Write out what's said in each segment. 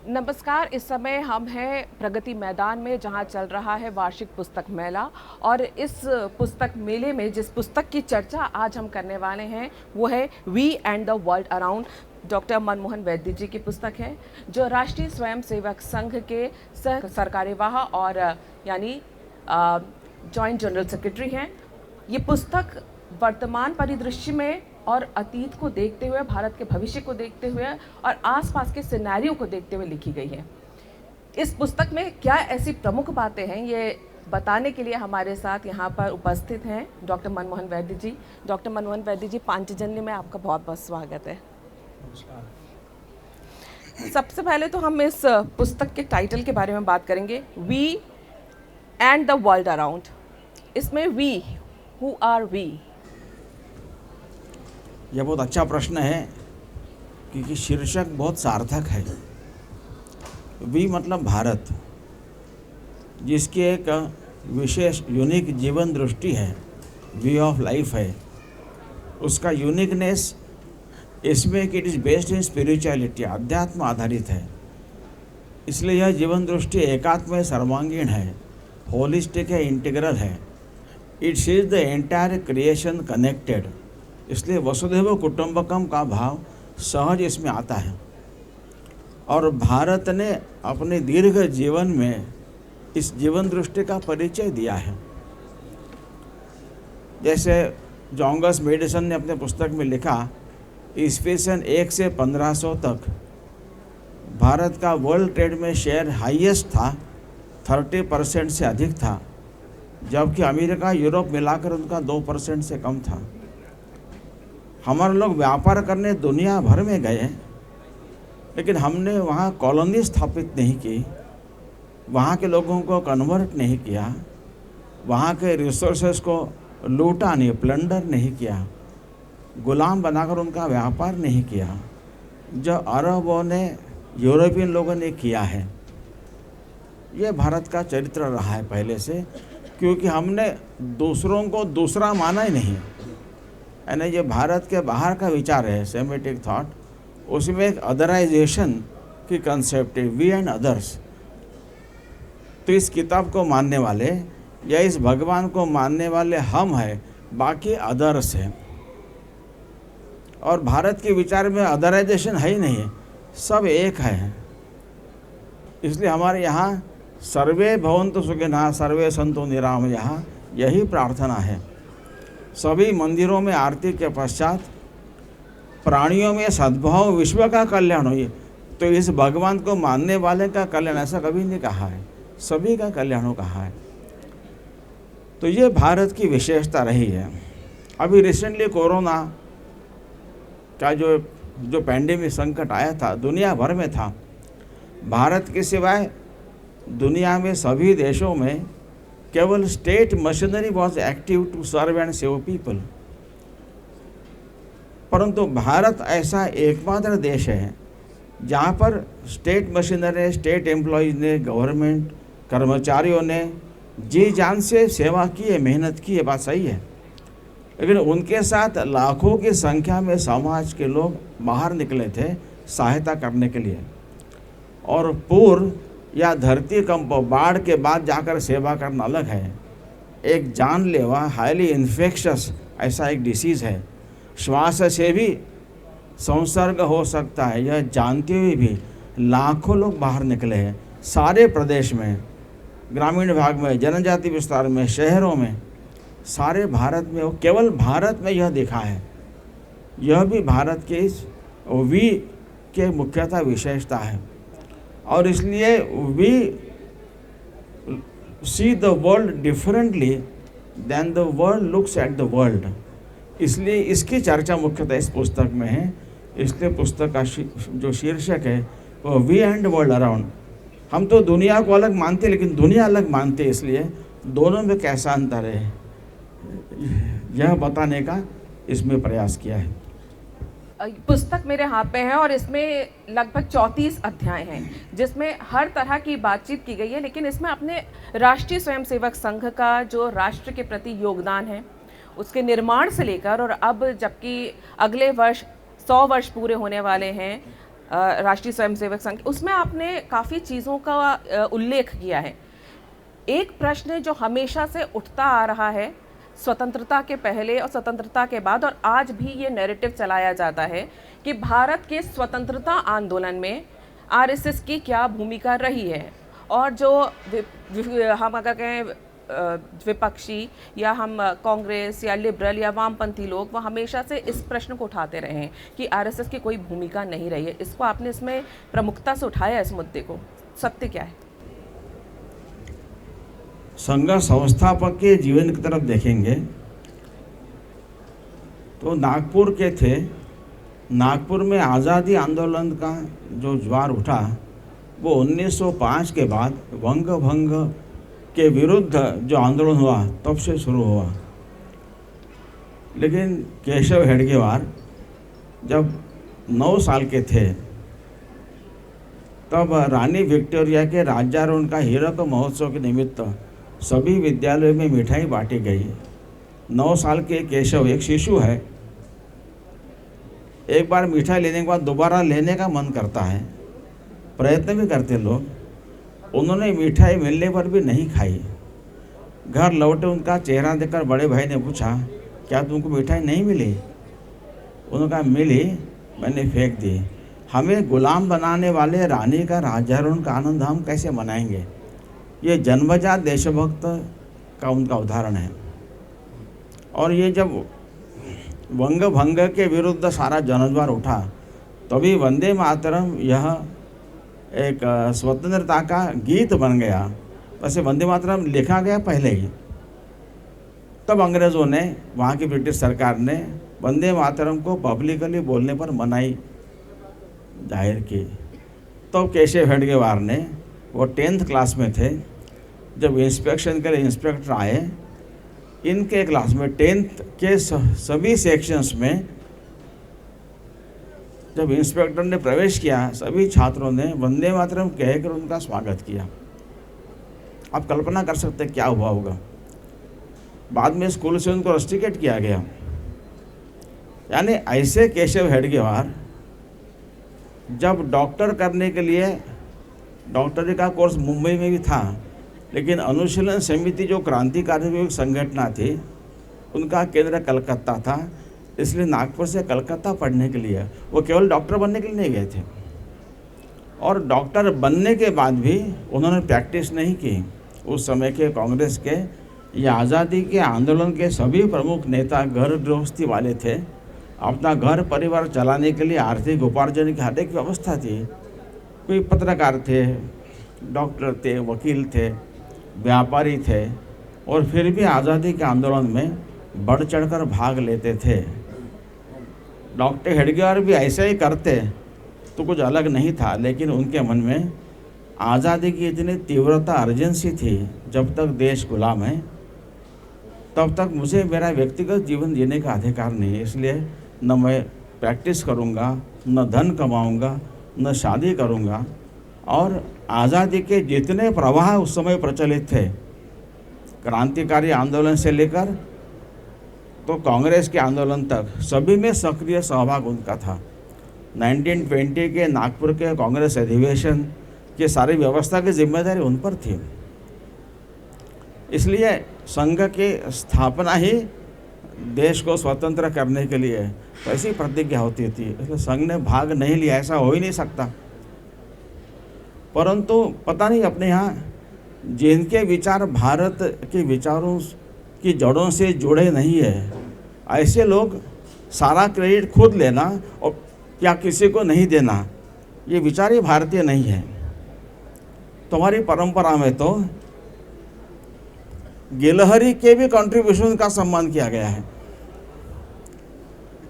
नमस्कार। इस समय हम हैं प्रगति मैदान में, जहां चल रहा है वार्षिक पुस्तक मेला। और इस पुस्तक मेले में जिस पुस्तक की चर्चा आज हम करने वाले हैं वो है we and the world around. Doctor Manmohan Vaidya ji की पुस्तक है, जो राष्ट्रीय स्वयंसेवक संघ के सह सरकार्यवाह और यानी जॉइंट जनरल सेक्रेटरी हैं। ये पुस्तक वर्तमान परिदृश्य में और अतीत को देखते हुए, भारत के भविष्य को देखते हुए और आसपास के सिनेरियो को देखते हुए लिखी गई है। इस पुस्तक में क्या ऐसी प्रमुख बातें हैं, ये बताने के लिए हमारे साथ यहाँ पर उपस्थित हैं डॉक्टर मनमोहन वैद्य जी। डॉक्टर मनमोहन वैद्य जी, पांचजन्य में आपका बहुत बहुत स्वागत है। सबसे पहले तो हम इस पुस्तक के टाइटल के बारे में बात करेंगे, we and the world around. इसमें वी, हु आर वी? यह बहुत अच्छा प्रश्न है, क्योंकि शीर्षक बहुत सार्थक है। वी मतलब भारत, जिसकी एक विशेष यूनिक जीवन दृष्टि है, वे ऑफ लाइफ है। उसका यूनिकनेस इसमें कि it is based in spirituality, अध्यात्म आधारित है। इसलिए यह जीवन दृष्टि एकात्म है, सर्वांगीण है, होलिस्टिक है, इंटीग्रल है। It sees the entire creation connected. इसलिए वसुधैव कुटुंबकम का भाव सहज इसमें आता है। और भारत ने अपने दीर्घ जीवन में इस जीवन दृष्टि का परिचय दिया है। जैसे जॉन्गस मेडिसन ने अपने पुस्तक में लिखा, ईस्वी सन 1 से 1500 तक भारत का वर्ल्ड ट्रेड में शेयर हाईएस्ट था, 30% से अधिक था, जबकि अमेरिका यूरोप मिलाकर उनका 2% से कम था। हमारे लोग व्यापार करने दुनिया भर में गए, लेकिन हमने वहाँ कॉलोनी स्थापित नहीं की, वहाँ के लोगों को कन्वर्ट नहीं किया, वहाँ के रिसोर्सेस को लूटा नहीं, प्लंडर नहीं किया, गुलाम बनाकर उनका व्यापार नहीं किया, जो अरबों ने, यूरोपियन लोगों ने किया है। ये भारत का चरित्र रहा है पहले से, क्योंकि हमने दूसरों को दूसरा माना ही नहीं। यानी ये भारत के बाहर का विचार है, सेमेटिक थॉट, उसमें एक अदराइजेशन की कंसेप्ट है, वी एंड अदर्स। तो इस किताब को मानने वाले या इस भगवान को मानने वाले हम हैं, बाकी अदर्स हैं। और भारत के विचार में अदराइजेशन है ही नहीं, सब एक है। इसलिए हमारे यहाँ सर्वे भवन्तु सुखिनः सर्वे सन्तु निरामयाः, यही प्रार्थना है। सभी मंदिरों में आरती के पश्चात प्राणियों में सद्भाव, विश्व का कल्याण हो। तो इस भगवान को मानने वाले का कल्याण, ऐसा कभी नहीं कहा है, सभी का कल्याण हो कहा है। तो ये भारत की विशेषता रही है। अभी रिसेंटली कोरोना का जो पैंडेमिक संकट आया था, दुनिया भर में था। भारत के सिवाय दुनिया में सभी देशों में केवल state machinery was active to serve and save people. परंतु भारत ऐसा एकमात्र देश है जहाँ पर स्टेट मशीनरी, स्टेट एम्प्लॉयज़ ने, गवर्नमेंट कर्मचारियों ने जी जान से सेवा की है, मेहनत की है, बात सही है। लेकिन उनके साथ लाखों की संख्या में समाज के लोग बाहर निकले थे सहायता करने के लिए। और पूर्व या धरती कंप, बाढ़ के बाद जाकर सेवा करना अलग है। एक जानलेवा, हाईली इन्फेक्शस ऐसा एक डिसीज़ है, श्वास से भी संसर्ग हो सकता है, यह जानते हुए भी लाखों लोग बाहर निकले हैं। सारे प्रदेश में, ग्रामीण भाग में, जनजाति विस्तार में, शहरों में, सारे भारत में, वो केवल भारत में यह दिखा है। यह भी भारत के इस वी के मुख्यतः विशेषता है। और इसलिए we see the world differently than the world looks at the world. इसलिए इसकी चर्चा मुख्यतः इस पुस्तक में है। इसलिए पुस्तक का जो शीर्षक है वो वी एंड वर्ल्ड अराउंड। हम तो दुनिया को अलग मानते, लेकिन दुनिया अलग मानते, इसलिए दोनों में कैसा अंतर है यह बताने का इसमें प्रयास किया है। पुस्तक मेरे हाथ में है और इसमें लगभग 34 अध्याय हैं, जिसमें हर तरह की बातचीत की गई है। लेकिन इसमें अपने राष्ट्रीय स्वयंसेवक संघ का जो राष्ट्र के प्रति योगदान है, उसके निर्माण से लेकर और अब जबकि अगले वर्ष 100 वर्ष पूरे होने वाले हैं राष्ट्रीय स्वयंसेवक संघ, उसमें आपने काफ़ी चीज़ों का उल्लेख किया है। एक प्रश्न जो हमेशा से उठता आ रहा है, स्वतंत्रता के पहले और स्वतंत्रता के बाद, और आज भी ये नैरेटिव चलाया जाता है कि भारत के स्वतंत्रता आंदोलन में आरएसएस की क्या भूमिका रही है, और जो हम अगर कहें विपक्षी या हम कांग्रेस या लिबरल या वामपंथी लोग, वो हमेशा से इस प्रश्न को उठाते रहे हैं कि आरएसएस की कोई भूमिका नहीं रही है। इसको आपने इसमें प्रमुखता से उठाया, इस मुद्दे को, सत्य क्या है? संघ संस्थापक के जीवन की तरफ देखेंगे तो नागपुर के थे। नागपुर में आज़ादी आंदोलन का जो ज्वार उठा वो 1905 के बाद वंग भंग के विरुद्ध जो आंदोलन हुआ तब से शुरू हुआ। लेकिन केशव हेडगेवार जब 9 साल के थे तब रानी विक्टोरिया के राज्यारोहण का हीरक महोत्सव के निमित्त सभी विद्यालयों में मिठाई बांटी गई। 9 साल के केशव एक शिशु है, एक बार मिठाई लेने के बाद दोबारा लेने का मन करता है, प्रयत्न भी करते लोग। उन्होंने मिठाई मिलने पर भी नहीं खाई। घर लौटे उनका चेहरा देखकर बड़े भाई ने पूछा, क्या तुमको मिठाई नहीं मिली? उन्होंने कहा मिली, मैंने फेंक दी। हमें गुलाम बनाने वाले रानी का राज्यारोहण का आनंद हम कैसे मनाएंगे? ये जन्मजात देशभक्त का उनका उदाहरण है। और ये जब वंग भंग के विरुद्ध सारा जनज्वार उठा तभी वंदे मातरम यह एक स्वतंत्रता का गीत बन गया। वैसे वंदे मातरम लिखा गया पहले ही, तब अंग्रेज़ों ने, वहाँ की ब्रिटिश सरकार ने वंदे मातरम को पब्लिकली बोलने पर मनाही जाहिर की। तो केशव हेडगेवार ने, वो 10th क्लास में थे, जब इंस्पेक्शन के लिए इंस्पेक्टर आए, इनके क्लास में 10th के सभी सेक्शंस में जब इंस्पेक्टर ने प्रवेश किया, सभी छात्रों ने वंदे मातरम कहकर उनका स्वागत किया। आप कल्पना कर सकते क्या हुआ होगा। बाद में स्कूल से उनको रस्टिकेट किया गया। यानी ऐसे केशव हेडगेवार जब डॉक्टर करने के लिए, डॉक्टरी का कोर्स मुंबई में भी था, लेकिन अनुशीलन समिति जो क्रांतिकारी संगठन थी उनका केंद्र कलकत्ता था, इसलिए नागपुर से कलकत्ता पढ़ने के लिए, वो केवल डॉक्टर बनने के लिए नहीं गए थे। और डॉक्टर बनने के बाद भी उन्होंने प्रैक्टिस नहीं की। उस समय के कांग्रेस के या आज़ादी के आंदोलन के सभी प्रमुख नेता घर गृहस्थी वाले थे। अपना घर परिवार चलाने के लिए आर्थिक उपार्जन की हर एक व्यवस्था थी। कोई पत्रकार थे, डॉक्टर थे, वकील थे, व्यापारी थे, और फिर भी आज़ादी के आंदोलन में बढ़ चढ़कर भाग लेते थे। डॉक्टर हेडगेवार भी ऐसे ही करते तो कुछ अलग नहीं था, लेकिन उनके मन में आज़ादी की इतनी तीव्रता, अर्जेंसी थी, जब तक देश गुलाम है तब तक मुझे मेरा व्यक्तिगत जीवन जीने का अधिकार नहीं है। इसलिए न मैं प्रैक्टिस करूँगा, न धन कमाऊँगा, न शादी करूँगा। और आज़ादी के जितने प्रवाह उस समय प्रचलित थे, क्रांतिकारी आंदोलन से लेकर तो कांग्रेस के आंदोलन तक, सभी में सक्रिय सहभाग उनका था। 1920 के नागपुर के कांग्रेस अधिवेशन की सारी व्यवस्था की जिम्मेदारी उन पर थी। इसलिए संघ की स्थापना ही देश को स्वतंत्र करने के लिए ऐसी प्रतिज्ञा होती थी। इसलिए संघ ने भाग नहीं लिया, ऐसा हो ही नहीं सकता। परंतु पता नहीं अपने यहाँ जिनके विचार भारत के विचारों की जड़ों से जुड़े नहीं है, ऐसे लोग सारा क्रेडिट खुद लेना और क्या किसी को नहीं देना, ये विचार ही भारतीय नहीं है। तुम्हारी परंपरा में तो गिलहरी के भी कंट्रीब्यूशन का सम्मान किया गया है।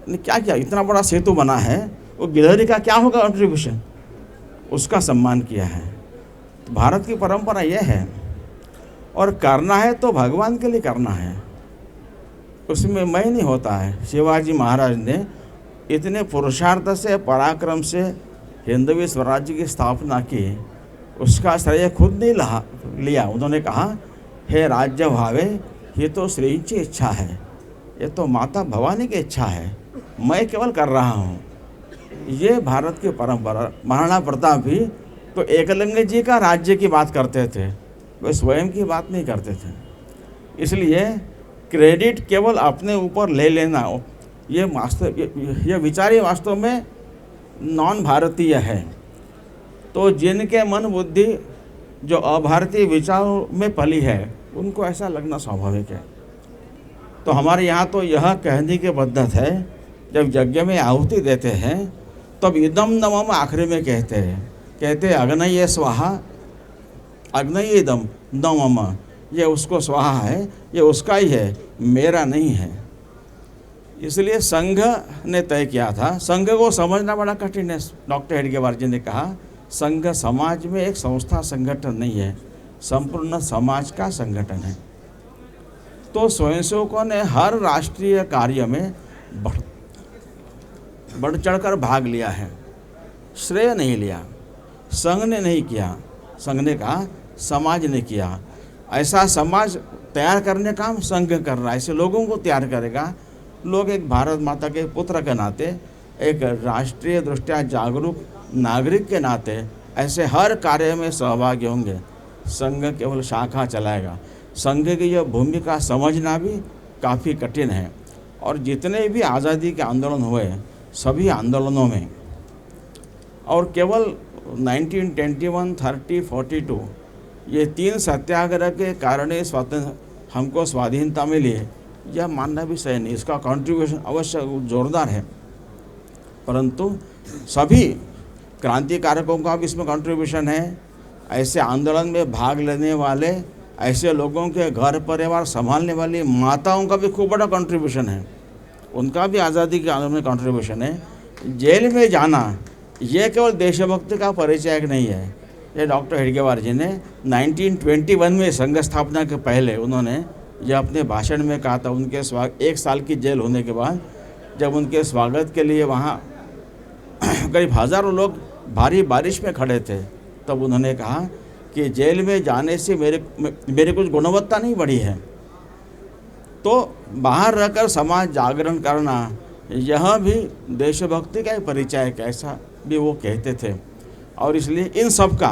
क्या क्या इतना बड़ा सेतु बना है, वो गिलहरी का क्या होगा कंट्रीब्यूशन, उसका सम्मान किया है। तो भारत की परंपरा यह है, और करना है तो भगवान के लिए करना है, उसमें मैं नहीं होता है। शिवाजी महाराज ने इतने पुरुषार्थ से, पराक्रम से हिंदवी स्वराज्य की स्थापना की, उसका श्रेय खुद नहीं लिया। उन्होंने कहा, हे राज्य भावे, ये तो श्री की इच्छा है, ये तो माता भवानी की इच्छा है, मैं केवल कर रहा हूँ। ये भारत की परंपरा। महाराणा प्रताप भी तो एकलिंग जी का राज्य की बात करते थे, वे स्वयं की बात नहीं करते थे। इसलिए क्रेडिट केवल अपने ऊपर ले लेना, ये विचार ही वास्तव में नॉन भारतीय है। तो जिनके मन बुद्धि जो अभारतीय विचारों में पली है, उनको ऐसा लगना स्वाभाविक है। तो हमारे यहाँ तो यह कहने की पद्धत है, जब यज्ञ में आहुति देते हैं तब इदम नमम आखिरी में कहते हैं अग्नये स्वाहा अग्नये इदम नमम, ये उसको स्वाहा है, ये उसका ही है, मेरा नहीं है। इसलिए संघ ने तय किया था। संघ को समझना बड़ा कठिन है। डॉक्टर हेडगेवार जी ने कहा संघ समाज में एक संस्था संगठन नहीं है, संपूर्ण समाज का संगठन है। तो स्वयंसेवकों ने हर राष्ट्रीय कार्य में बढ़ चढ़कर भाग लिया है। श्रेय नहीं लिया, संघ ने नहीं किया, संघ ने कहा समाज ने किया। ऐसा समाज तैयार करने का काम संघ कर रहा है, ऐसे लोगों को तैयार करेगा। लोग एक भारत माता के पुत्र के नाते, एक राष्ट्रीय दृष्टिया जागरूक नागरिक के नाते ऐसे हर कार्य में सहभागी होंगे। संघ केवल शाखा चलाएगा। संघ की यह भूमिका समझना भी काफ़ी कठिन है। और जितने भी आज़ादी के आंदोलन हुए, सभी आंदोलनों में और केवल 1921, 30, 42 ये 3 सत्याग्रह के कारण हमको स्वाधीनता मिली है, यह मानना भी सही नहीं। इसका कंट्रीब्यूशन अवश्य जोरदार है, परंतु सभी क्रांतिकारकों का भी इसमें कंट्रीब्यूशन है। ऐसे आंदोलन में भाग लेने वाले ऐसे लोगों के घर परिवार संभालने वाली माताओं का भी खूब बड़ा कंट्रीब्यूशन है, उनका भी आज़ादी के आंदोलन में कंट्रीब्यूशन है। जेल में जाना ये केवल देशभक्ति का परिचय नहीं है। ये डॉक्टर हेडगेवार जी ने 1921 में संघ स्थापना के पहले उन्होंने यह अपने भाषण में कहा था। उनके 1 साल की जेल होने के बाद जब उनके स्वागत के लिए वहाँ करीब हज़ारों लोग भारी बारिश में खड़े थे, तब उन्होंने कहा कि जेल में जाने से मेरी कुछ गुणवत्ता नहीं बढ़ी है, तो बाहर रहकर समाज जागरण करना यह भी देशभक्ति का ही परिचय है, कैसा भी वो कहते थे। और इसलिए इन सब का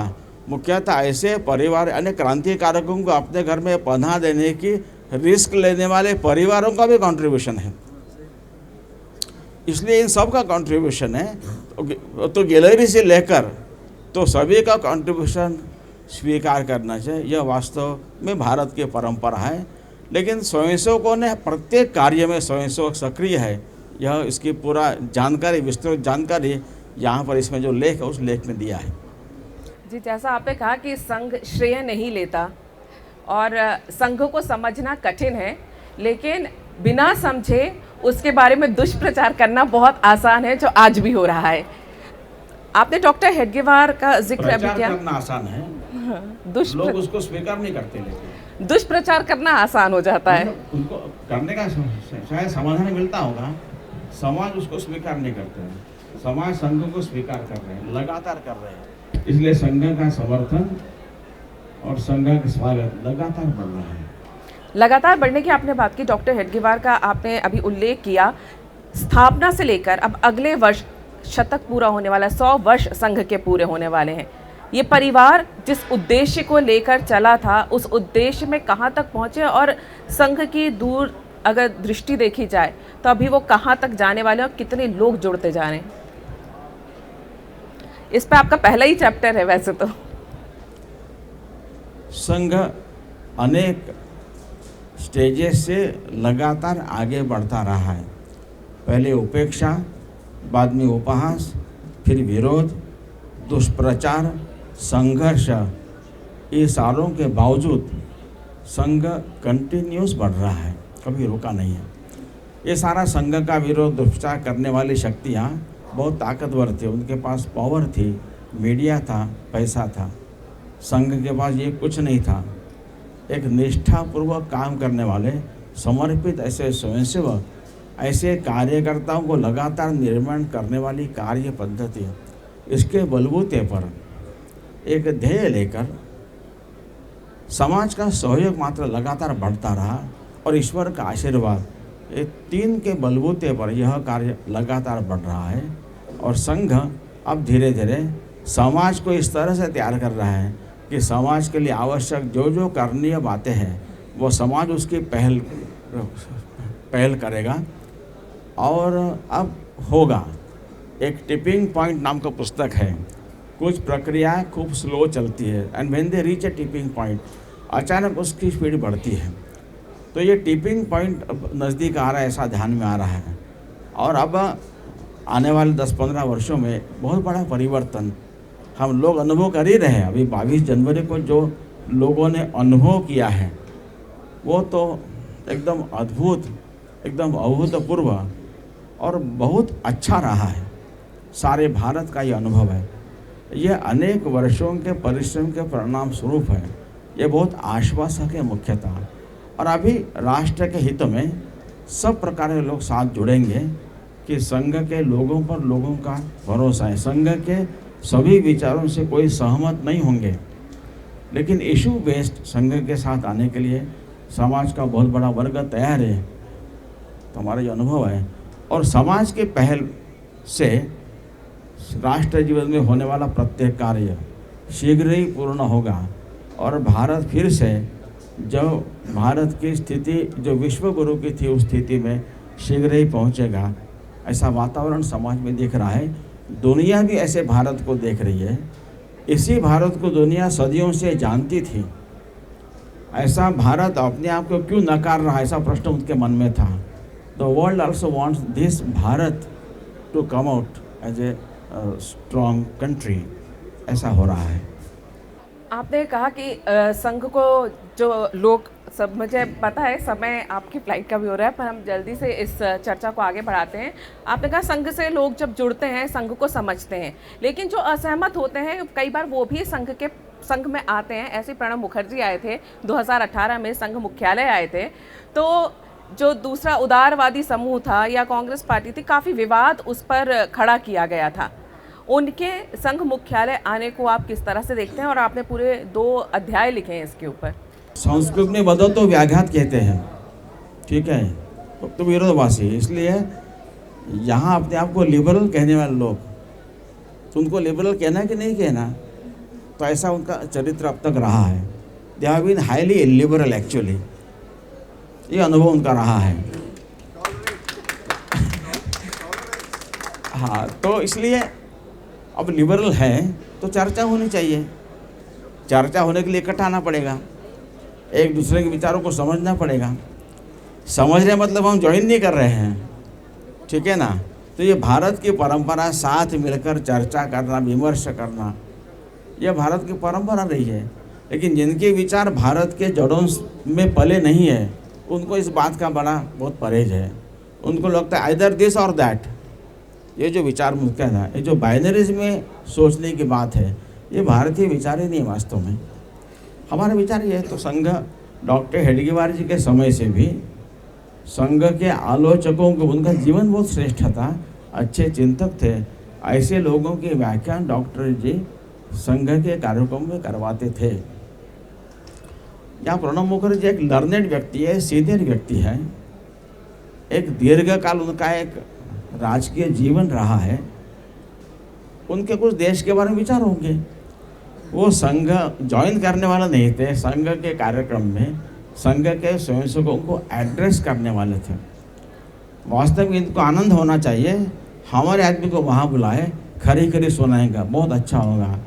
मुख्यतः ऐसे परिवार यानी क्रांतिकारकों को अपने घर में पनाह देने की रिस्क लेने वाले परिवारों का भी कंट्रीब्यूशन है। इसलिए इन सब का कंट्रीब्यूशन है। तो गैलरी से लेकर तो सभी का कंट्रीब्यूशन स्वीकार करना चाहिए। यह वास्तव में भारत की परंपरा है। लेकिन स्वयंसेवकों ने प्रत्येक कार्य में स्वयंसेवक सक्रिय है, यह इसकी पूरा जानकारी, विस्तृत जानकारी यहाँ पर इसमें जो लेख है उस लेख में दिया है। जी, जैसा आपने कहा कि संघ श्रेय नहीं लेता और संघ को समझना कठिन है, लेकिन बिना समझे उसके बारे में दुष्प्रचार करना बहुत आसान है, जो आज भी हो रहा है। आपने डॉक्टर हेडगेवार का जिक्र अभी किया। करना आसान है, लोग उसको स्वीकार नहीं करते, लेकिन दुष्प्रचार करना आसान हो जाता है। उनको करने का शायद समाधान मिलता होगा, समाज उसको स्वीकार नहीं करते हैं। समाज संघ को स्वीकार कर रहे हैं, लगातार कर रहे हैं। इसलिए संघ का समर्थन और संघ का स्वागत लगातार बढ़ रहा है। लगातार बढ़ने की आपने बात की। डॉक्टर हेडगेवार का आपने अभी उल्लेख किया। स्थापना से लेकर अब अगले वर्ष शतक पूरा होने वाला, 100 वर्ष संघ के पूरे होने वाले हैं। ये परिवार जिस उद्देश्य को लेकर चला था, उस उद्देश्य में कहाँ तक पहुँचे और संघ की दूर अगर दृष्टि देखी जाए तो अभी वो कहाँ तक जाने वाले हैं और कितने लोग जुड़ते जा रहे हैं? इस पे आपका पहला ही चैप्टर है वैसे तो। संघ अनेक स्टेजेस से लगातार आगे बढ़ता रहा है। पहले उपेक्षा, बाद में उपहास, फिर विरोध, दुष्प्रचार, संघर्ष, ये सारों के बावजूद संघ कंटिन्यूस बढ़ रहा है, कभी रुका नहीं है। ये सारा संघ का विरोध, दुष्प्रचार करने वाली शक्तियाँ बहुत ताकतवर थी, उनके पास पावर थी, मीडिया था, पैसा था। संघ के पास ये कुछ नहीं था। एक निष्ठापूर्वक काम करने वाले, समर्पित ऐसे स्वयंसेवक, ऐसे कार्यकर्ताओं को लगातार निर्माण करने वाली कार्य पद्धति, इसके बलबूते पर एक ध्येय लेकर समाज का सहयोग मात्र लगातार बढ़ता रहा और ईश्वर का आशीर्वाद, ये 3 के बलबूते पर यह कार्य लगातार बढ़ रहा है। और संघ अब धीरे धीरे समाज को इस तरह से तैयार कर रहा है कि समाज के लिए आवश्यक जो जो करणीय बातें हैं वो समाज उसकी पहल करेगा और अब होगा। एक टिपिंग पॉइंट नाम का पुस्तक है। कुछ प्रक्रियाएं खूब स्लो चलती है and when they reach a tipping point अचानक उसकी स्पीड बढ़ती है। तो ये टिपिंग पॉइंट अब नज़दीक आ रहा है, ऐसा ध्यान में आ रहा है। और अब आने वाले 10-15 वर्षों में बहुत बड़ा परिवर्तन हम लोग अनुभव कर ही रहे हैं। अभी 22 जनवरी को जो लोगों ने अनुभव किया है वो तो एकदम अद्भुत, एकदम अभूतपूर्व और बहुत अच्छा रहा है। सारे भारत का ये अनुभव है। ये अनेक वर्षों के परिश्रम के परिणाम स्वरूप है। ये बहुत आश्वासक है मुख्यतः। और अभी राष्ट्र के हित में सब प्रकार के लोग साथ जुड़ेंगे कि संघ के लोगों पर लोगों का भरोसा है। संघ के सभी विचारों से कोई सहमत नहीं होंगे, लेकिन इशू बेस्ड संघ के साथ आने के लिए समाज का बहुत बड़ा वर्ग तैयार है। तो हमारा ये अनुभव है। और समाज के पहल से राष्ट्र जीवन में होने वाला प्रत्येक कार्य शीघ्र ही पूर्ण होगा और भारत फिर से जो भारत की स्थिति जो विश्व गुरु की थी उस स्थिति में शीघ्र ही पहुंचेगा। ऐसा वातावरण समाज में दिख रहा है। दुनिया भी ऐसे भारत को देख रही है। इसी भारत को दुनिया सदियों से जानती थी। ऐसा भारत अपने आप को क्यों नकार रहा है, ऐसा प्रश्न उनके मन में था। The world also wants this Bharat to come out as a strong country. ऐसा हो रहा है। आपने कहा कि संघ को जो लोग सब, मुझे पता है समय आपकी फ्लाइट का भी हो रहा है, पर हम जल्दी से इस चर्चा को आगे बढ़ाते हैं। आपने कहा संघ से लोग जब जुड़ते हैं संघ को समझते हैं, लेकिन जो असहमत होते हैं कई बार वो भी संघ में आते हैं। ऐसे प्रणब मुखर्जी आए थे 2018 में, संघ मुख्यालय आए थे। तो जो दूसरा उदारवादी समूह था या कांग्रेस पार्टी थी, काफ़ी विवाद उस पर खड़ा किया गया था। उनके संघ मुख्यालय आने को आप किस तरह से देखते हैं? और आपने पूरे 2 अध्याय लिखे हैं इसके ऊपर। संस्कृत में बदल तो व्याघात कहते हैं, ठीक है, तो विरोधवासी। इसलिए यहाँ अपने आप को लिबरल कहने वाले लोग, तो उनको लिबरल कहना कि नहीं कहना, तो ऐसा उनका चरित्र अब तक रहा है। They have been highly illiberal actually. ये अनुभव उनका रहा है। हाँ, तो इसलिए अब लिबरल है तो चर्चा होनी चाहिए। चर्चा होने के लिए इकट्ठा आना पड़ेगा, एक दूसरे के विचारों को समझना पड़ेगा। समझ रहे मतलब हम ज्वाइन नहीं कर रहे हैं, ठीक है ना। तो ये भारत की परंपरा, साथ मिलकर चर्चा करना, विमर्श करना, यह भारत की परंपरा रही है। लेकिन जिनके विचार भारत के जड़ों में पले नहीं है उनको इस बात का बहुत परहेज है। उनको लगता है आइदर दिस और दैट। ये जो विचार मुख्य था, ये जो बाइनरीज में सोचने की बात है, ये भारतीय विचार ही नहीं वास्तव में। हमारा विचार ये है। तो संघ डॉक्टर हेडगेवार जी के समय से भी संघ के आलोचकों को, उनका जीवन बहुत श्रेष्ठ था, अच्छे चिंतक थे। ऐसे लोगों के व्याख्यान डॉक्टर जी संघ के कार्यक्रम में करवाते थे। यहाँ प्रणब मुखर्जी एक लर्नेड व्यक्ति है, सीनियर व्यक्ति है। एक दीर्घकाल उनका एक राजकीय जीवन रहा है। उनके कुछ देश के बारे में विचार होंगे। वो संघ ज्वाइन करने वाला नहीं थे। संघ के कार्यक्रम में संघ के स्वयंसेवकों को एड्रेस करने वाले थे। वास्तव में इनको आनंद होना चाहिए, हमारे आदमी को वहाँ बुलाए, खरी खरी सुनाएगा, बहुत अच्छा होगा।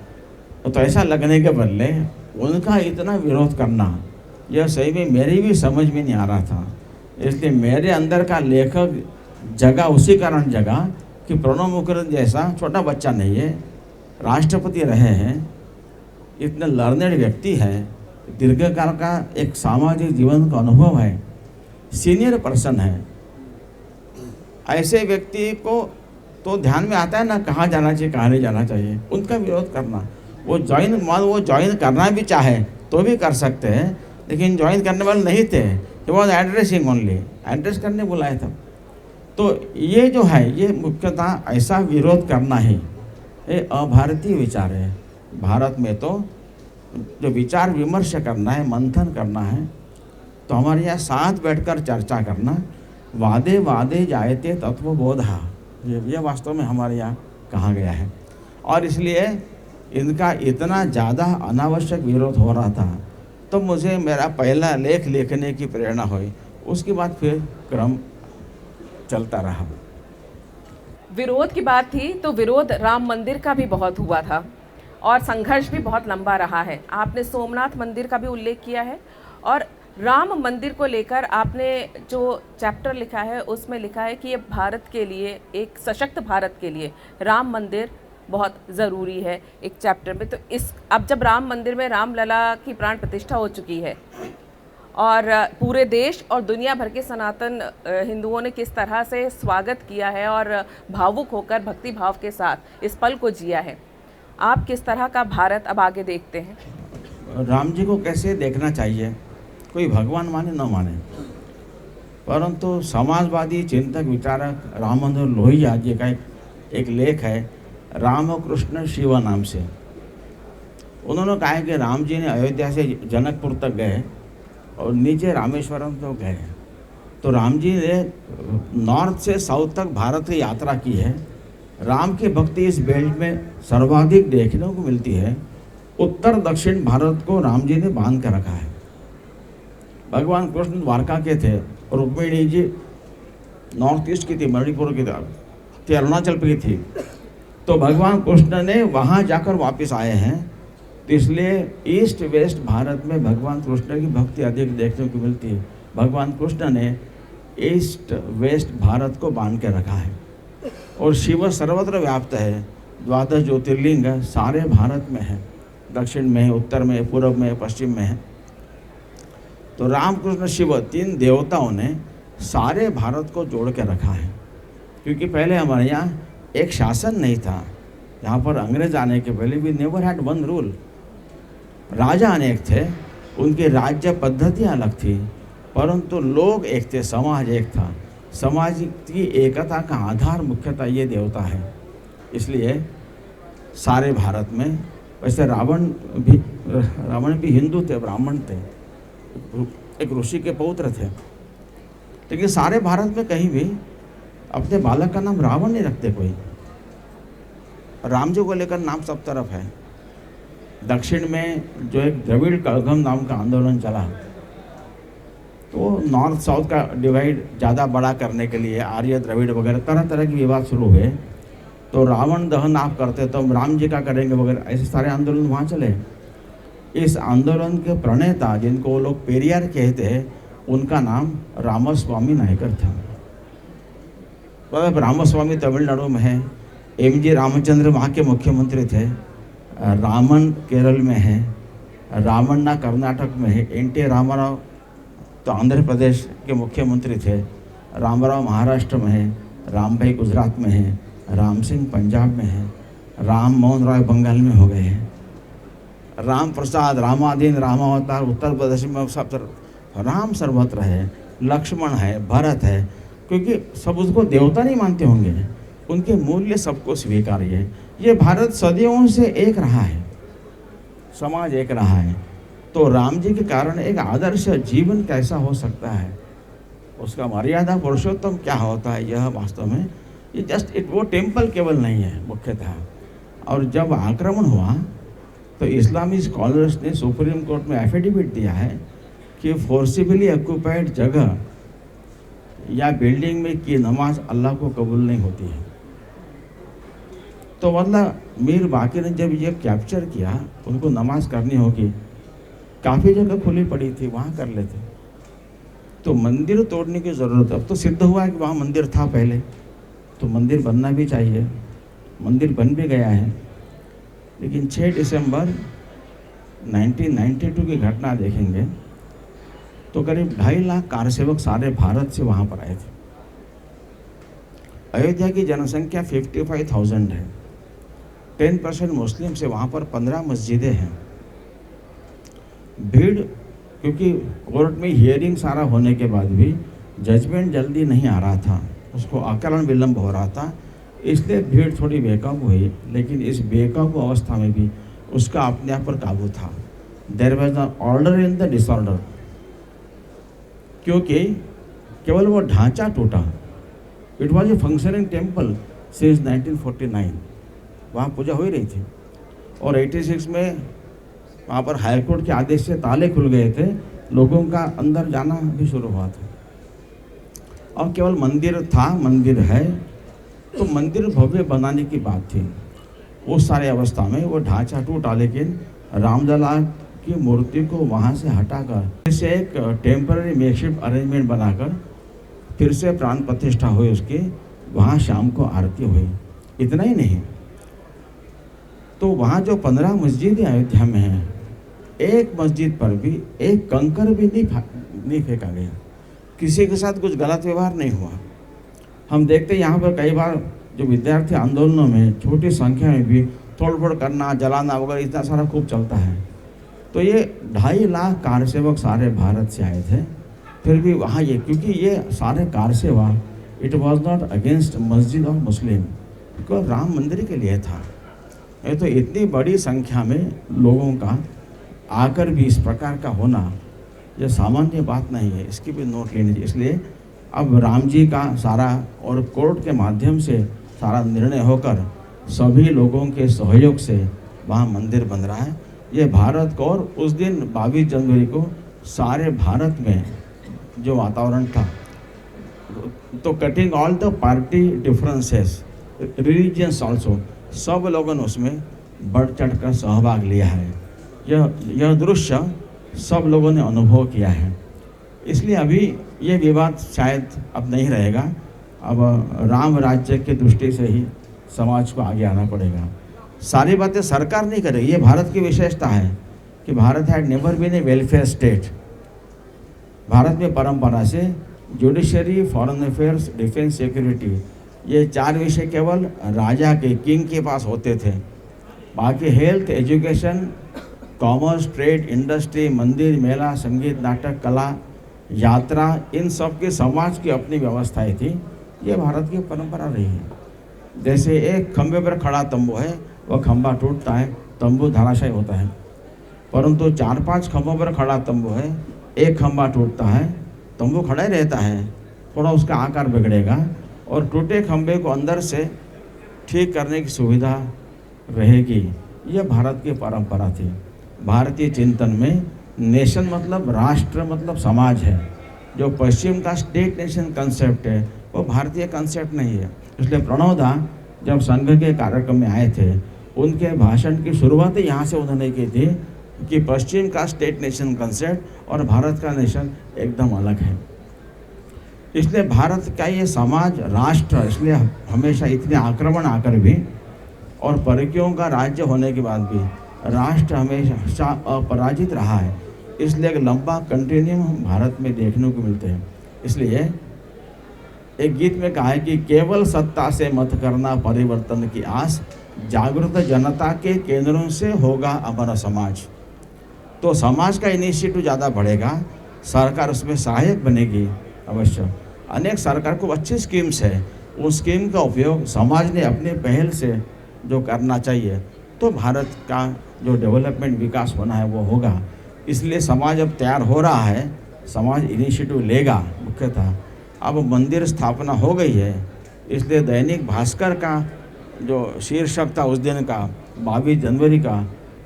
तो ऐसा लगने के बदले उनका इतना विरोध करना, यह सही में मेरी भी समझ में नहीं आ रहा था। इसलिए मेरे अंदर का लेखक जगा उसी कारण जगा कि प्रणब मुखर्जी जैसा छोटा बच्चा नहीं है, राष्ट्रपति रहे हैं, इतने लर्नेड व्यक्ति है, दीर्घकाल का एक सामाजिक जीवन का अनुभव है, सीनियर पर्सन है। ऐसे व्यक्ति को तो ध्यान में आता है ना कहाँ जाना चाहिए कहाँ नहीं जाना चाहिए। उनका विरोध करना, वो ज्वाइन करना भी चाहे तो भी कर सकते हैं, लेकिन ज्वाइन करने वाले नहीं थे। He was addressing only, address करने बुलाए था। तो ये जो है, ये मुख्यतः ऐसा विरोध करना ही ये अभारतीय विचार है। भारत में तो जो विचार विमर्श करना है, मंथन करना है, तो हमारे यहाँ साथ बैठकर चर्चा करना, वादे वादे जायते तत्वबोधा, ये वास्तव में हमारे यहाँ कहा गया है। और इसलिए इनका इतना ज़्यादा अनावश्यक विरोध हो रहा था, तो मुझे मेरा पहला लेख लिखने की प्रेरणा हुई। उसके बाद फिर क्रम चलता रहा। विरोध की बात थी तो विरोध राम मंदिर का भी बहुत हुआ था और संघर्ष भी बहुत लंबा रहा है। आपने सोमनाथ मंदिर का भी उल्लेख किया है और राम मंदिर को लेकर आपने जो चैप्टर लिखा है उसमें लिखा है कि ये भारत के लिए, एक सशक्त भारत के लिए राम मंदिर बहुत ज़रूरी है एक चैप्टर में। तो इस अब जब राम मंदिर में रामलला की प्राण प्रतिष्ठा हो चुकी है और पूरे देश और दुनिया भर के सनातन हिंदुओं ने किस तरह से स्वागत किया है और भावुक होकर भक्ति भाव के साथ इस पल को जिया है, आप किस तरह का भारत अब आगे देखते हैं? राम जी को कैसे देखना चाहिए, कोई भगवान माने न माने, परंतु समाजवादी चिंतक विचारक राममनोहर लोहिया जी का एक लेख है रामकृष्ण शिव नाम से। उन्होंने कहा है कि राम जी ने अयोध्या से जनकपुर तक गए और नीचे रामेश्वरम तो गए। तो राम जी ने नॉर्थ से साउथ तक भारत की यात्रा की है। राम की भक्ति इस बेल्ट में सर्वाधिक देखने को मिलती है। उत्तर दक्षिण भारत को राम जी ने बांध कर रखा है। भगवान कृष्ण द्वारका के थे और रुक्मिणी जी नॉर्थ ईस्ट की थी, मणिपुर की थी, अरुणाचल की थी। तो भगवान कृष्ण ने वहाँ जाकर वापस आए हैं। तो इसलिए ईस्ट वेस्ट भारत में भगवान कृष्ण की भक्ति अधिक देखने को मिलती है। भगवान कृष्ण ने ईस्ट वेस्ट भारत को बांध के रखा है और शिव सर्वत्र व्याप्त है। द्वादश ज्योतिर्लिंग सारे भारत में है, दक्षिण में, उत्तर में, पूर्व में, पश्चिम में है। तो रामकृष्ण शिव तीन देवताओं ने सारे भारत को जोड़ के रखा है। क्योंकि पहले हमारे यहाँ एक शासन नहीं था। यहाँ पर अंग्रेज आने के पहले भी नेवर हैड वन रूल। राजा अनेक थे, उनकी राज्य पद्धति अलग थी, परंतु लोग एक थे, समाज एक था। समाज की एकता का आधार मुख्यतः ये देवता है। इसलिए सारे भारत में, वैसे रावण भी हिंदू थे, ब्राह्मण थे, एक ऋषि के पौत्र थे, लेकिन सारे भारत में कहीं भी अपने बालक का नाम रावण नहीं रखते कोई। राम जी को लेकर नाम सब तरफ है। दक्षिण में जो एक द्रविड़ कलघम नाम का आंदोलन चला, तो नॉर्थ साउथ का डिवाइड ज़्यादा बड़ा करने के लिए आर्य द्रविड़ वगैरह तरह तरह के विवाद शुरू हुए। तो रावण दहन आप करते तो हम राम जी का करेंगे वगैरह, ऐसे सारे आंदोलन वहाँ चले। इस आंदोलन के प्रणेता, जिनको वो लोग पेरियार कहते हैं, उनका नाम रामस्वामी नायकर था। रामस्वामी तमिलनाडु में है, एमजी रामचंद्र वहाँ के मुख्यमंत्री थे, रामन केरल में है, रामन्ना कर्नाटक में है, एन.टी. रामाराव तो आंध्र प्रदेश के मुख्यमंत्री थे, रामाराव महाराष्ट्र में है, राम भाई गुजरात में है, राम सिंह पंजाब में है, राम मोहन राय बंगाल में हो गए हैं, राम प्रसाद, रामाधीन, रामावतार उत्तर प्रदेश में, सब राम सर्वत्र है, लक्ष्मण है, भरत है, क्योंकि सब उसको देवता नहीं मानते होंगे, उनके मूल्य सबको स्वीकार्य है। ये भारत सदियों से एक रहा है, समाज एक रहा है। तो राम जी के कारण एक आदर्श जीवन कैसा हो सकता है, उसका मर्यादा पुरुषोत्तम क्या होता है, यह वास्तव में ये जस्ट वो टेम्पल केवल नहीं है मुख्यतः। और जब आक्रमण हुआ तो इस्लामी स्कॉलर्स ने सुप्रीम कोर्ट में एफिडेविट दिया है कि फोर्सिबली ऑक्यूपाइड जगह या बिल्डिंग में की नमाज अल्लाह को कबूल नहीं होती है। तो मतलब मीर बाकी ने जब ये कैप्चर किया, उनको नमाज करनी होगी, काफ़ी जगह खुली पड़ी थी, वहाँ कर लेते। तो मंदिर तोड़ने की ज़रूरत, अब तो सिद्ध हुआ है कि वहाँ मंदिर था पहले, तो मंदिर बनना भी चाहिए। मंदिर बन भी गया है, लेकिन 6 दिसंबर 1992 की घटना देखेंगे तो करीब 2.5 लाख कार सेवक सारे भारत से वहाँ पर आए थे। अयोध्या की जनसंख्या 55,000 है, 10% मुस्लिम से, वहाँ पर 15 मस्जिदें हैं। भीड़, क्योंकि कोर्ट में हियरिंग सारा होने के बाद भी जजमेंट जल्दी नहीं आ रहा था, उसको आकलन विलंब हो रहा था, इसलिए भीड़ थोड़ी बेकाबू हुई। लेकिन इस बेकाबू अवस्था में भी उसका अपने आप पर काबू था। There was an order in the disorder, क्योंकि केवल वो ढांचा टूटा। It was a functioning temple since 1949, वहाँ पूजा हो ही रही थी। और 86 में वहाँ पर हाई कोर्ट के आदेश से ताले खुल गए थे, लोगों का अंदर जाना भी शुरू हुआ था। अब केवल मंदिर था, मंदिर है, तो मंदिर भव्य बनाने की बात थी। उस सारे अवस्था में वो ढांचा टूटा, लेकिन रामलला की मूर्ति को वहाँ से हटाकर फिर से एक टेम्पररी मेकशिफ्ट अरेंजमेंट बनाकर फिर से प्राण प्रतिष्ठा हुई उसकी। वहाँ शाम को आरती हुई। इतना ही नहीं, तो वहाँ जो 15 मस्जिदें अयोध्या में हैं, एक मस्जिद पर भी एक कंकर भी नहीं फेंका गया, किसी के साथ कुछ गलत व्यवहार नहीं हुआ। हम देखते हैं यहाँ पर कई बार जो विद्यार्थी आंदोलनों में छोटी संख्या में भी तोड़फोड़ करना, जलाना वगैरह इतना सारा खूब चलता है। तो ये 2.5 लाख कार सेवक सारे भारत से आए थे, फिर भी वहाँ ये, क्योंकि ये सारे कार सेवा इट वॉज नॉट अगेंस्ट मस्जिद और मुस्लिम, बिकॉज राम मंदिर के लिए था। ये तो इतनी बड़ी संख्या में लोगों का आकर भी इस प्रकार का होना यह सामान्य बात नहीं है, इसकी भी नोट लेनी चाहिए। इसलिए अब राम जी का सारा और कोर्ट के माध्यम से सारा निर्णय होकर सभी लोगों के सहयोग से वहाँ मंदिर बन रहा है। ये भारत को, और उस दिन 22 जनवरी को सारे भारत में जो वातावरण था, तो cutting all the party differences, religions also, सब लोगों ने उसमें बढ़ चढ़ कर सहभाग लिया है। यह दृश्य सब लोगों ने अनुभव किया है। इसलिए अभी ये विवाद शायद अब नहीं रहेगा। अब राम राज्य की दृष्टि से ही समाज को आगे आना पड़ेगा। सारी बातें सरकार नहीं करेगी। ये भारत की विशेषता है कि Bharat had never been a welfare state. Bharat में परंपरा से judiciary, foreign affairs, defence, security, ये 4 विषय केवल राजा के, किंग के पास होते थे। बाकी health, education, commerce, trade, industry, मंदिर, मेला, संगीत, नाटक, कला, यात्रा, इन सब की समाज की अपनी व्यवस्थाएं थी। ये भारत की परंपरा रही है। जैसे एक खंभे पर खड़ा तंबू है, वह खंभा टूटता है, तंबू धराशायी होता है। परंतु 4-5 खंभों पर खड़ा तंबू है, एक खंभा टूटता है, तंबू खड़ा ही रहता है, थोड़ा उसका आकार बिगड़ेगा और टूटे खंभे को अंदर से ठीक करने की सुविधा रहेगी। यह भारत की परंपरा थी। भारतीय चिंतन में नेशन मतलब राष्ट्र मतलब समाज है। जो पश्चिम का स्टेट नेशन कंसेप्ट है वो भारतीय कंसेप्ट नहीं है। इसलिए प्रणव दा जब संघ के कार्यक्रम में आए थे, उनके भाषण की शुरुआत यहाँ से उन्होंने की थी कि पश्चिम का स्टेट नेशन कंसेप्ट और भारत का नेशन एकदम अलग है। इसलिए भारत का ये समाज, राष्ट्र, इसलिए हमेशा इतने आक्रमण आकर भी और परकियों का राज्य होने के बाद भी राष्ट्र हमेशा अपराजित रहा है। इसलिए एक लंबा कंटिन्यूम भारत में देखने को मिलते हैं। इसलिए एक गीत में कहा है कि केवल सत्ता से मत करना परिवर्तन की आस, जागरूक जनता के केंद्रों से होगा हमारा समाज। तो समाज का इनिशिएटिव ज़्यादा बढ़ेगा, सरकार उसमें सहायक बनेगी अवश्य। अनेक सरकार को अच्छी स्कीम्स है, उस स्कीम का उपयोग समाज ने अपने पहल से जो करना चाहिए, तो भारत का जो डेवलपमेंट, विकास होना है वो होगा। इसलिए समाज अब तैयार हो रहा है, समाज इनिशिएटिव लेगा। मुख्यतः अब मंदिर स्थापना हो गई है, इसलिए दैनिक भास्कर का जो शीर्षक था उस दिन का 22 जनवरी का,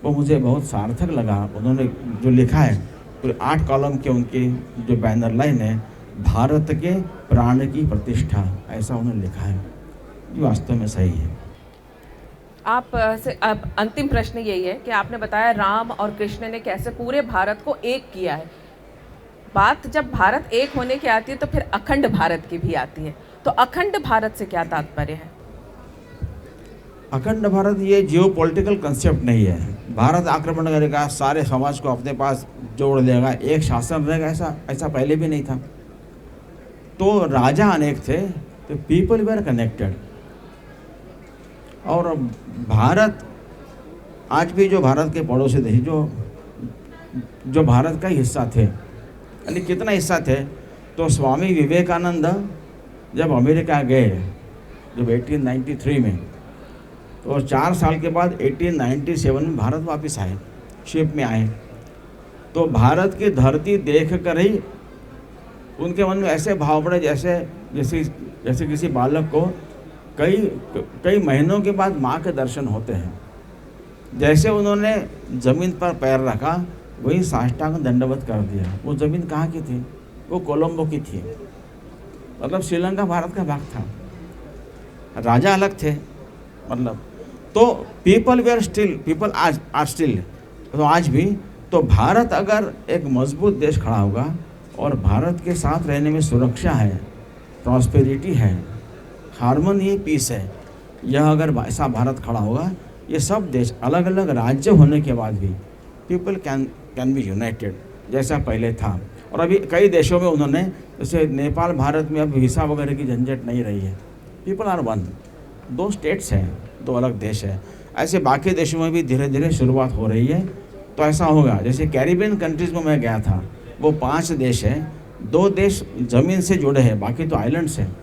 वो मुझे बहुत सार्थक लगा। उन्होंने जो लिखा है, पूरे 8 कॉलम के उनकी जो बैनर लाइन है, भारत के प्राण की प्रतिष्ठा, ऐसा उन्होंने लिखा है। ये वास्तव में सही है। आप से अब अंतिम प्रश्न यही है कि आपने बताया राम और कृष्ण ने कैसे पूरे भारत को एक किया है। बात जब भारत एक होने की आती है तो फिर अखंड भारत की भी आती है। तो अखंड भारत से क्या तात्पर्य है? अखंड भारत ये जियोपॉलिटिकल कंसेप्ट नहीं है। भारत आक्रमण करेगा, सारे समाज को अपने पास जोड़ लेगा, एक शासन रहेगा, ऐसा पहले भी नहीं था। तो राजा अनेक थे, तो पीपल वेर कनेक्टेड। और भारत आज भी जो भारत के पड़ोसी देश जो भारत का हिस्सा थे, यानी कितना हिस्सा थे, तो स्वामी विवेकानंद जब अमेरिका गए जब 1893 में, तो 4 साल के बाद 1897 में भारत वापस आए, शिप में आए। तो भारत की धरती देख कर ही उनके मन में ऐसे भाव पड़े जैसे किसी बालक को कई कई महीनों के बाद माँ के दर्शन होते हैं। जैसे उन्होंने ज़मीन पर पैर रखा वही साष्टांग दंडवत कर दिया। वो ज़मीन कहाँ की थी? वो कोलंबो की थी। मतलब श्रीलंका भारत का भाग था, राजा अलग थे। मतलब तो पीपल आज स्टिल, तो आज भी तो भारत अगर एक मजबूत देश खड़ा होगा और भारत के साथ रहने में सुरक्षा है, प्रॉस्पेरिटी है, हार्मनी है, पीस है, यह अगर ऐसा भारत खड़ा होगा, ये सब देश अलग अलग राज्य होने के बाद भी पीपल कैन बी यूनाइटेड जैसा पहले था। और अभी कई देशों में उन्होंने, जैसे नेपाल भारत में अब वीसा वगैरह की झंझट नहीं रही है। पीपल आर वन, 2 स्टेट्स हैं, 2 अलग देश है। ऐसे बाकी देशों में भी धीरे धीरे शुरुआत हो रही है। तो ऐसा होगा, जैसे कैरिबियन कंट्रीज़ में मैं गया था, वो 5 देश हैं, 2 देश ज़मीन से जुड़े हैं, बाकी तो आइलैंड्स हैं।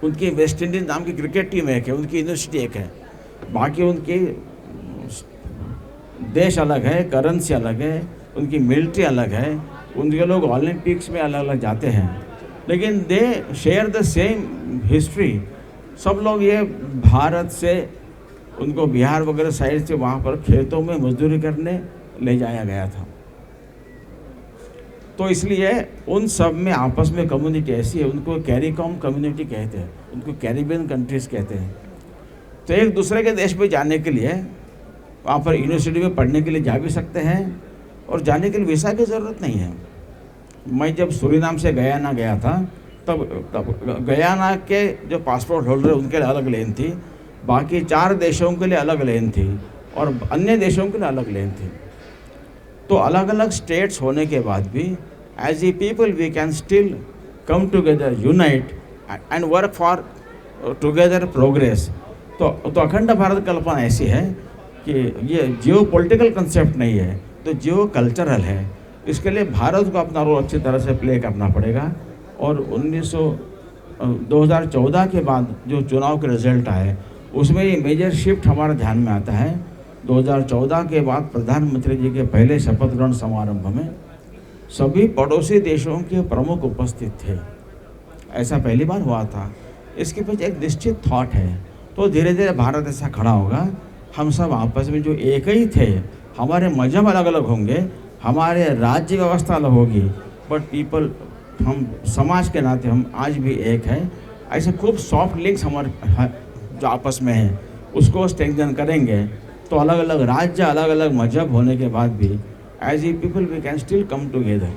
उनकी वेस्ट इंडीज नाम की क्रिकेट टीम एक है, उनकी यूनिवर्सिटी एक है, बाकी उनकी देश अलग है, करेंसी अलग है, उनकी मिलिट्री अलग है, उनके लोग ओलंपिक्स में अलग अलग जाते हैं, लेकिन दे शेयर द सेम हिस्ट्री। सब लोग ये भारत से, उनको बिहार वगैरह साइड से वहाँ पर खेतों में मजदूरी करने ले जाया गया था। तो इसलिए उन सब में आपस में कम्युनिटी ऐसी है, उनको कैरिकॉम कम्युनिटी कहते हैं, उनको कैरिबियन कंट्रीज़ कहते हैं। तो एक दूसरे के देश में जाने के लिए, वहाँ पर यूनिवर्सिटी में पढ़ने के लिए जा भी सकते हैं, और जाने के लिए वीज़ा की ज़रूरत नहीं है। मैं जब सूरीनाम से गयाना गया था, तब गयाना के जो पासपोर्ट होल्डर उनके लिए अलग लेन थी, बाकी 4 देशों के लिए अलग लेन थी, और अन्य देशों के लिए अलग लेन थी। तो अलग अलग स्टेट्स होने के बाद भी as a people we can still come together, unite and work for together progress. तो अखंड भारत कल्पना ऐसी है कि ये जियो पॉलिटिकल कंसेप्ट नहीं है, तो जियो कल्चरल है। इसके लिए भारत को अपना रोल अच्छी तरह से प्ले करना पड़ेगा। और 2014 के बाद जो चुनाव के रिजल्ट आए, उसमें ये मेजर शिफ्ट हमारे ध्यान में आता है। 2014 के बाद प्रधानमंत्री जी के पहले शपथ ग्रहण समारंभ में सभी पड़ोसी देशों के प्रमुख उपस्थित थे। ऐसा पहली बार हुआ था। इसके पीछे एक निश्चित थॉट है। तो धीरे धीरे भारत ऐसा खड़ा होगा, हम सब आपस में जो एक ही थे, हमारे मजहब अलग अलग होंगे, हमारे राज्य व्यवस्था अलग होगी, बट पीपल, हम समाज के नाते हम आज भी एक हैं। ऐसे खूब सॉफ्ट लिंक्स हमारे जो आपस में हैं, उसको स्ट्रेंथन करेंगे, तो अलग अलग राज्य, अलग अलग मजहब होने के बाद भी as a people we can still come together.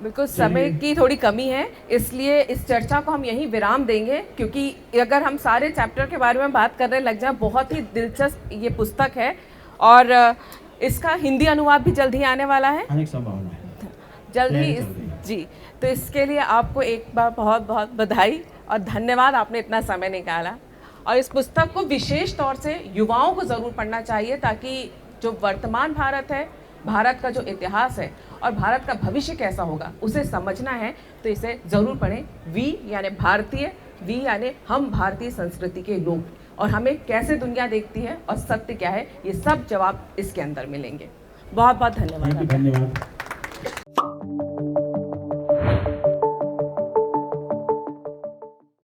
बिल्कुल, समय की थोड़ी कमी है, इसलिए इस चर्चा को हम यहीं विराम देंगे, क्योंकि अगर हम सारे चैप्टर के बारे में बात करने लग जाएं, बहुत ही दिलचस्प ये पुस्तक है, और इसका हिंदी अनुवाद भी जल्द ही आने वाला है, अनेक संभावना है जल्द ही जी। तो इसके लिए आपको एक बार बहुत बहुत बधाई और धन्यवाद, आपने इतना समय निकाला। और इस पुस्तक को विशेष तौर से युवाओं को ज़रूर पढ़ना चाहिए, ताकि जो वर्तमान भारत है, भारत का जो इतिहास है और भारत का भविष्य कैसा होगा, उसे समझना है तो इसे ज़रूर पढ़ें। वी यानी भारतीय, वी यानी हम भारतीय संस्कृति के लोग, और हमें कैसे दुनिया देखती है और सत्य क्या है, ये सब जवाब इसके अंदर मिलेंगे। बहुत बहुत धन्यवाद। धन्यवाद।